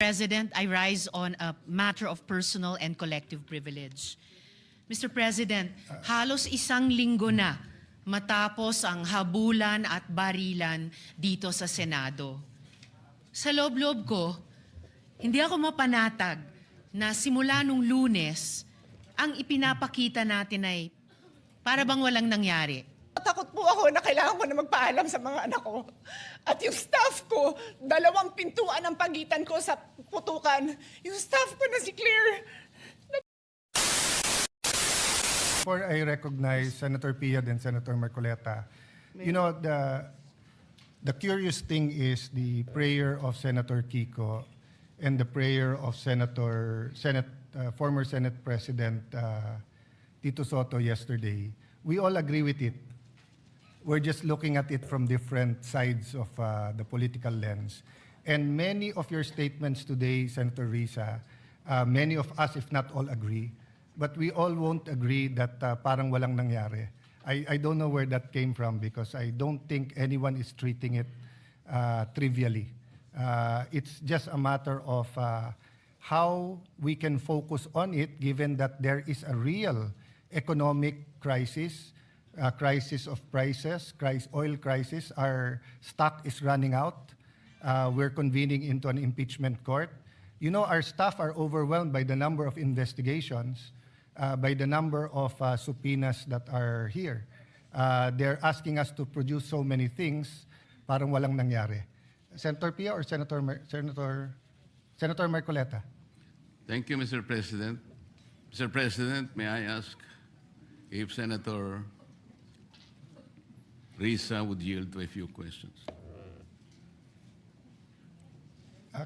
President, I rise on a matter of personal and collective privilege. Mr. President, halos isang linggo na matapos ang habulan at barilan dito sa Senado. Sa loob-loob ko, hindi ako mapanatag na simula nung Lunes, ang ipinapakita natin ay para bang walang nangyari. Takot po ako na kailangan ko na magpaalam sa mga anak ko. At yung staff ko, 2 pintuan ang pagitan ko sa putukan. Yung staff ko na si Claire. Before I recognize Senator Pia and Senator Marcoleta, you know, the curious thing is the prayer of Senator Kiko and the prayer of former Senate President Tito Soto yesterday. We all agree with it. We're just looking at it from different sides of the political lens. And many of your statements today, Senator Risa, many of us, if not all, agree. But we all won't agree that parang walang nangyari. I don't know where that came from because I don't think anyone is treating it trivially. It's just a matter of how we can focus on it given that there is a real economic crisis, crisis of prices, oil crisis. Our stock is running out. We're convening into an impeachment court. You know, our staff are overwhelmed by the number of investigations, by the number of subpoenas that are here. They're asking us to produce so many things, parang walang nangyari. Senator Pia or Senator Marcoleta? Thank you, Mr. President. Mr. President, may I ask if Senator Risa would yield to a few questions?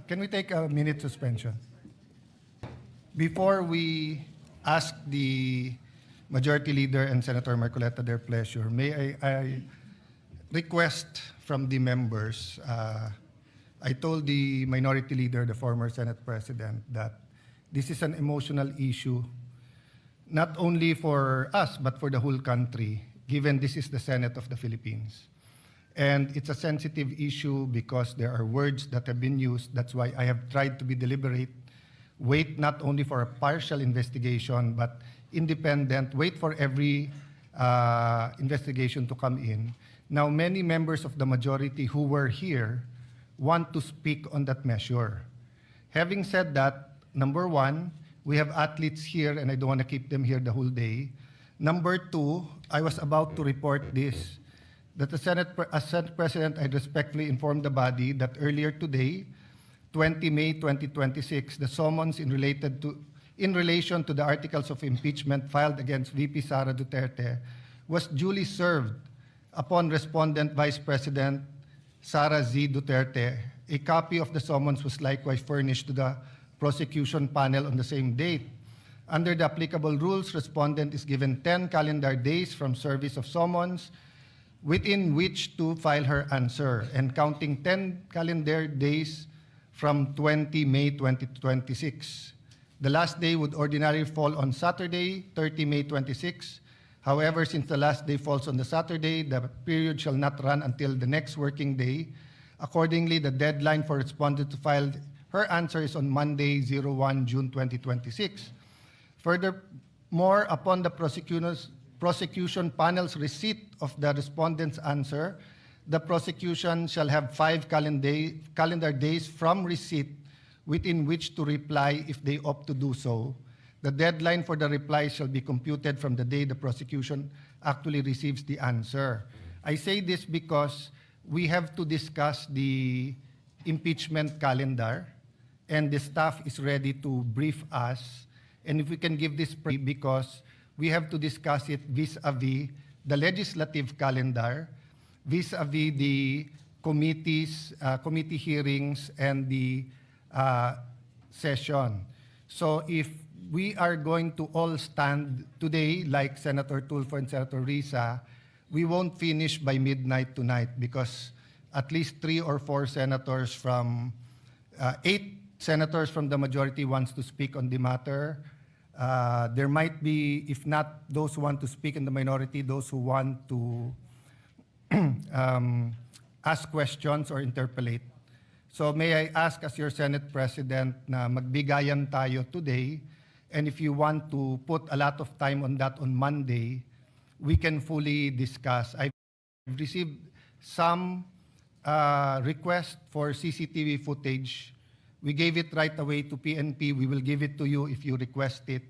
Can we take a minute suspension? Before we ask the Majority Leader and Senator Marcoleta their pleasure, may I request from the members, I told the Minority Leader, the former Senate President, that this is an emotional issue, not only for us, but for the whole country, given this is the Senate of the Philippines. And it's a sensitive issue because there are words that have been used. That's why I have tried to be deliberate. Wait not only for a partial investigation, but independent. Wait for every investigation to come in. Now, many members of the majority who were here want to speak on that measure. Having said that, number one, we have athletes here, and I don't want to keep them here the whole day. Number two, I was about to report this, that as Senate President, I respectfully informed the body that earlier today, 20 May 2026, the summons in relation to the articles of impeachment filed against VP Sara Duterte was duly served upon respondent Vice President Sara Z. Duterte. A copy of the summons was likewise furnished to the prosecution panel on the same date. Under the applicable rules, respondent is given 10 calendar days from service of summons within which to file her answer, and counting 10 calendar days from 20 May 2026. The last day would ordinarily fall on Saturday, 30 May 26. However, since the last day falls on the Saturday, the period shall not run until the next working day. Accordingly, the deadline for respondent to file her answer is on Monday, 01 June 2026. Furthermore, upon the prosecution panel's receipt of the respondent's answer, the prosecution shall have 5 calendar days from receipt within which to reply if they opt to do so. The deadline for the reply shall be computed from the day the prosecution actually receives the answer. I say this because we have to discuss the impeachment calendar, and the staff is ready to brief us. And if we can give this because we have to discuss it vis-a-vis the legislative calendar, vis-a-vis the committee hearings and the session. So if we are going to all stand today, like Senator Tulfo and Senator Risa, we won't finish by midnight tonight because at least 3 or 4 senators from 8 senators from the majority wants to speak on the matter. There might be, if not those who want to speak in the minority, those who want to ask questions or interpolate. So may I ask as your Senate President na magbigayan tayo today, and if you want to put a lot of time on that on Monday, we can fully discuss. I've received some request for CCTV footage. We gave it right away to PNP. We will give it to you if you request it.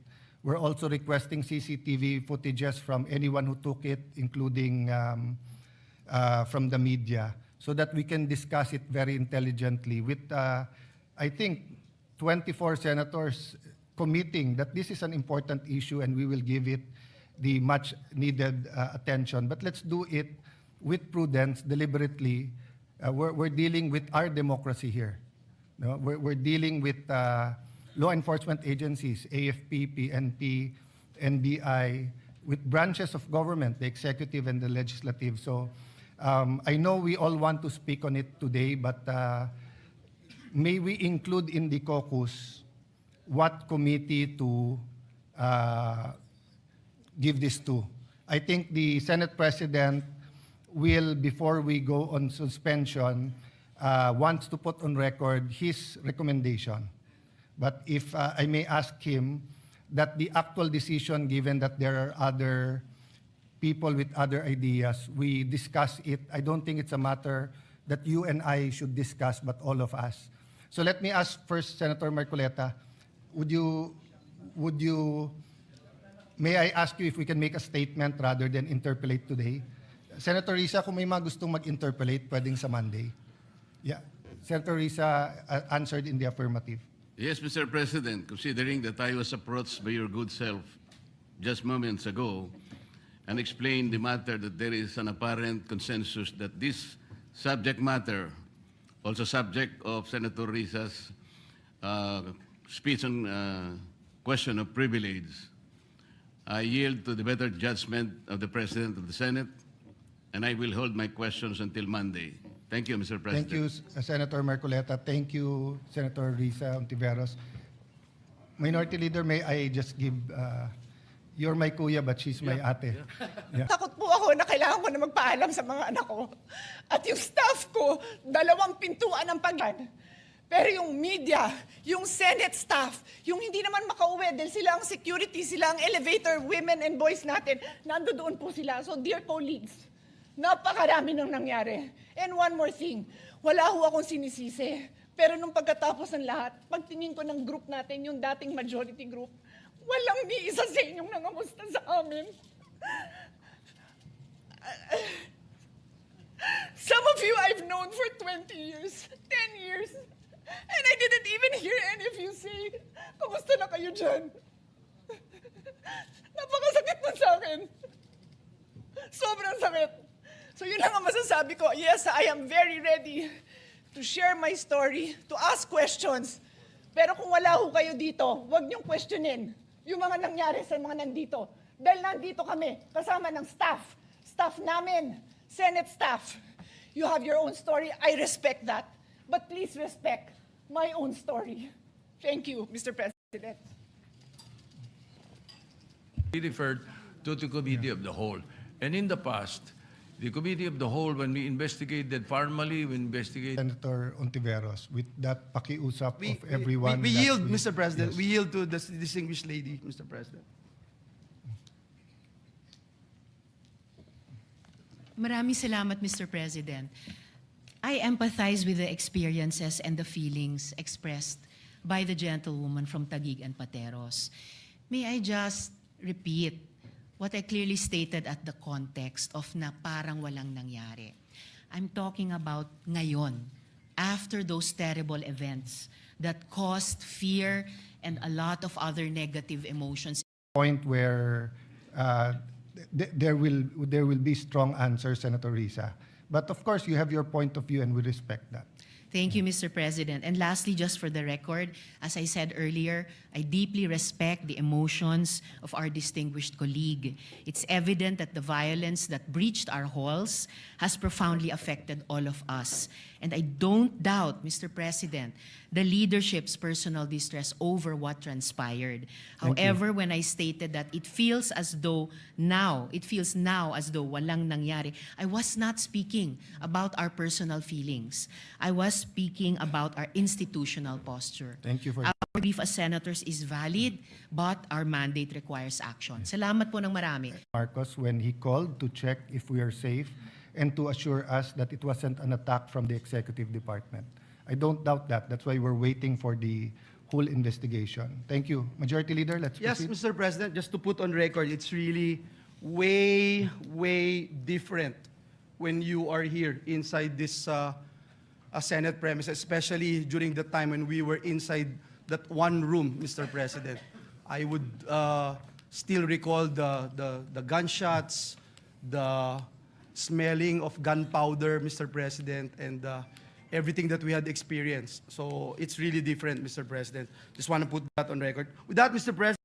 We're also requesting CCTV footages from anyone who took it, including from the media, so that we can discuss it very intelligently with, I think, 24 senators committing that this is an important issue and we will give it the much needed attention. But let's do it with prudence, deliberately. We're dealing with our democracy here. No? We're dealing with law enforcement agencies, AFP, PNP, NBI, with branches of government, the executive and the legislative. So I know we all want to speak on it today, but may we include in the caucus what committee to give this to. I think the Senate President will, before we go on suspension, wants to put on record his recommendation. But if I may ask him that the actual decision, given that there are other people with other ideas, we discuss it. I don't think it's a matter that you and I should discuss, but all of us. So let me ask first Senator Marcoleta, may I ask you if we can make a statement rather than interpolate today? Senator Risa, kung may mga gustong mag-interpolate, pwedeng sa Monday. Yeah. Senator Risa answered in the affirmative. Yes, Mr. President, considering that I was approached by your good self just moments ago and explained the matter that there is an apparent consensus that this subject matter, also subject of Senator Risa's speech on question of privilege, I yield to the better judgment of the President of the Senate, and I will hold my questions until Monday. Thank you, Mr. President. Thank you, Senator Marcoleta. Thank you, Senator Risa Ontiveros. Minority Leader, may I just give, you're my kuya but she's my ate. Yeah. Takot po ako na kailangan ko na magpaalam sa mga anak ko. At yung staff ko, 2 pintuan ang pagyan. Pero yung media, yung Senate staff, yung hindi naman makauwi dahil sila ang security, sila ang elevator, women and boys natin, nandoon po sila. So dear colleagues, napakarami nang nangyari. And one more thing, wala ho akong sinisisi. Pero nung pagkatapos ng lahat, pagtingin ko ng group natin, yung dating majority group, walang ni isa sa inyong nangamusta sa amin. Some of you I've known for 20 years, 10 years, and I didn't even hear any of you say, kamusta na kayo dyan? Napakasakit nun sa akin. Sobrang sakit. So yun lang ang masasabi ko. Yes, I am very ready to share my story, to ask questions. Pero kung wala ho kayo dito, huwag niyong questionin yung mga nangyari sa mga nandito. Dahil nandito kami, kasama ng staff. Staff namin, Senate staff. You have your own story. I respect that. But please respect my own story. Thank you, Mr. President. We referred to the Committee of the Whole. And in the past, the Committee of the Whole, when we investigated formally, we investigated... Senator Ontiveros, with that pakiusap of everyone. We that yield, Mr. President. Yes. We yield to the distinguished lady, Mr. President. Maraming salamat, Mr. President. I empathize with the experiences and the feelings expressed by the gentlewoman from Taguig and Pateros. May I just repeat what I clearly stated at the context of na parang walang nangyari. I'm talking about ngayon, after those terrible events that caused fear and a lot of other negative emotions. Point where there will be strong answers, Senator Risa. But of course, you have your point of view and we respect that. Thank you, Mr. President. And lastly, just for the record, as I said earlier, I deeply respect the emotions of our distinguished colleague. It's evident that the violence that breached our halls has profoundly affected all of us. And I don't doubt, Mr. President, the leadership's personal distress over what transpired. However, when I stated that it feels now as though walang nangyari, I was not speaking about our personal feelings. I was speaking about our institutional posture. Thank you for Our brief as senators is valid, but our mandate requires action. Salamat po ng marami. Marcos when he called to check if we are safe and to assure us that it wasn't an attack from the executive department. I don't doubt that. That's why we're waiting for the whole investigation. Thank you. Majority Leader, let's Yes, proceed. Mr. President, just to put on record, it's really way, way different when you are here inside this Senate premise, especially during the time when we were inside that one room, Mr. President. I would still recall the gunshots, the smelling of gunpowder, Mr. President, and everything that we had experienced. So it's really different, Mr. President. Just want to put that on record. With that, Mr. President,